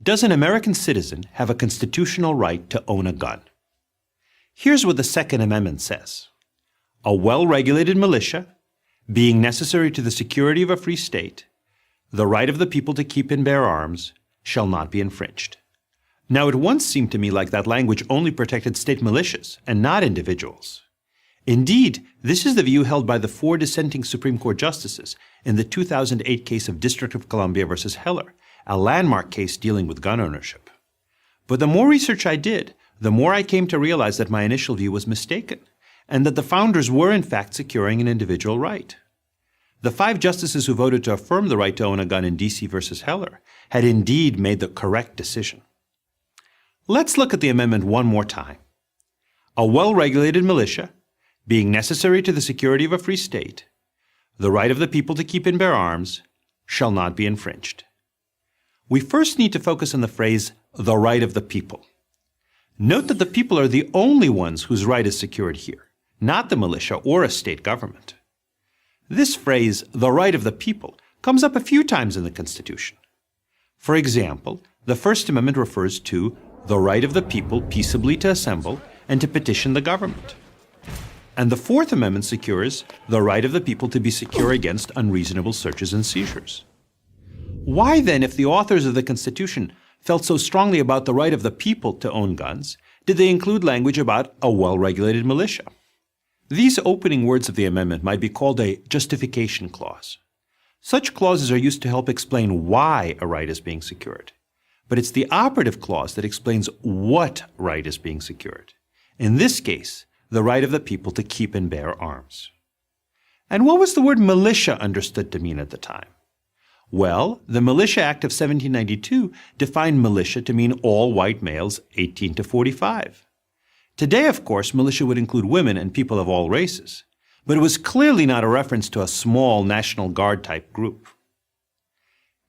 Does an American citizen have a constitutional right to own a gun? Here's what the Second Amendment says. A well-regulated militia, being necessary to the security of a free state, the right of the people to keep and bear arms, shall not be infringed. Now, it once seemed to me like that language only protected state militias and not individuals. Indeed, this is the view held by the 4 dissenting Supreme Court justices in the 2008 case of District of Columbia versus Heller, a landmark case dealing with gun ownership. But the more research I did, the more I came to realize that my initial view was mistaken, and that the founders were in fact securing an individual right. The 5 justices who voted to affirm the right to own a gun in D.C. versus Heller had indeed made the correct decision. Let's look at the amendment one more time. A well-regulated militia, being necessary to the security of a free state, the right of the people to keep and bear arms, shall not be infringed. We first need to focus on the phrase, the right of the people. Note that the people are the only ones whose right is secured here, not the militia or a state government. This phrase, the right of the people, comes up a few times in the Constitution. For example, the First Amendment refers to the right of the people peaceably to assemble and to petition the government. And the Fourth Amendment secures the right of the people to be secure against unreasonable searches and seizures. Why then, if the authors of the Constitution felt so strongly about the right of the people to own guns, did they include language about a well-regulated militia? These opening words of the amendment might be called a justification clause. Such clauses are used to help explain why a right is being secured. But it's the operative clause that explains what right is being secured. In this case, the right of the people to keep and bear arms. And what was the word militia understood to mean at the time? Well, the Militia Act of 1792 defined militia to mean all white males 18 to 45. Today, of course, militia would include women and people of all races, but it was clearly not a reference to a small National Guard type group.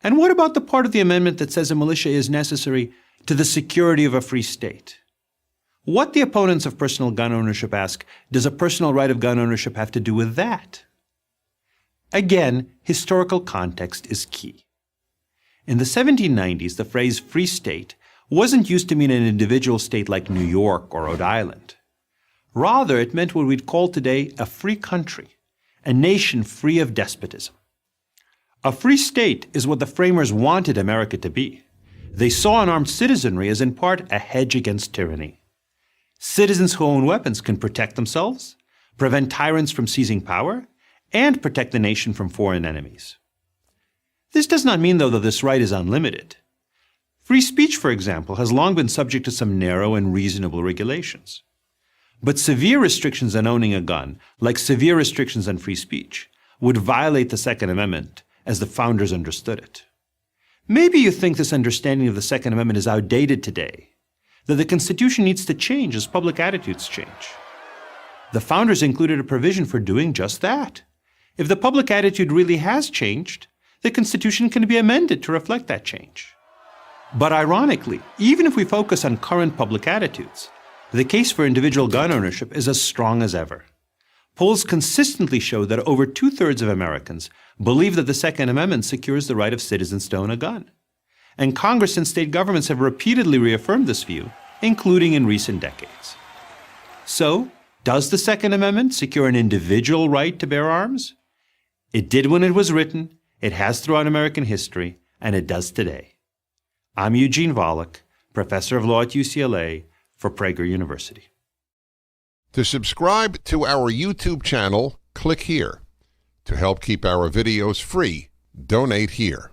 And what about the part of the amendment that says a militia is necessary to the security of a free state? What, the opponents of personal gun ownership ask, does a personal right of gun ownership have to do with that? Again, historical context is key. In the 1790s, the phrase free state wasn't used to mean an individual state like New York or Rhode Island. Rather, it meant what we'd call today a free country, a nation free of despotism. A free state is what the framers wanted America to be. They saw an armed citizenry as in part a hedge against tyranny. Citizens who own weapons can protect themselves, prevent tyrants from seizing power, and protect the nation from foreign enemies. This does not mean, though, that this right is unlimited. Free speech, for example, has long been subject to some narrow and reasonable regulations. But severe restrictions on owning a gun, like severe restrictions on free speech, would violate the Second Amendment as the founders understood it. Maybe you think this understanding of the Second Amendment is outdated today, that the Constitution needs to change as public attitudes change. The founders included a provision for doing just that. If the public attitude really has changed, the Constitution can be amended to reflect that change. But ironically, even if we focus on current public attitudes, the case for individual gun ownership is as strong as ever. Polls consistently show that over 2/3 of Americans believe that the Second Amendment secures the right of citizens to own a gun. And Congress and state governments have repeatedly reaffirmed this view, including in recent decades. So, does the Second Amendment secure an individual right to bear arms? It did when it was written, it has throughout American history, and it does today. I'm Eugene Volokh, professor of law at UCLA for Prager University. To subscribe to our YouTube channel, click here. To help keep our videos free, donate here.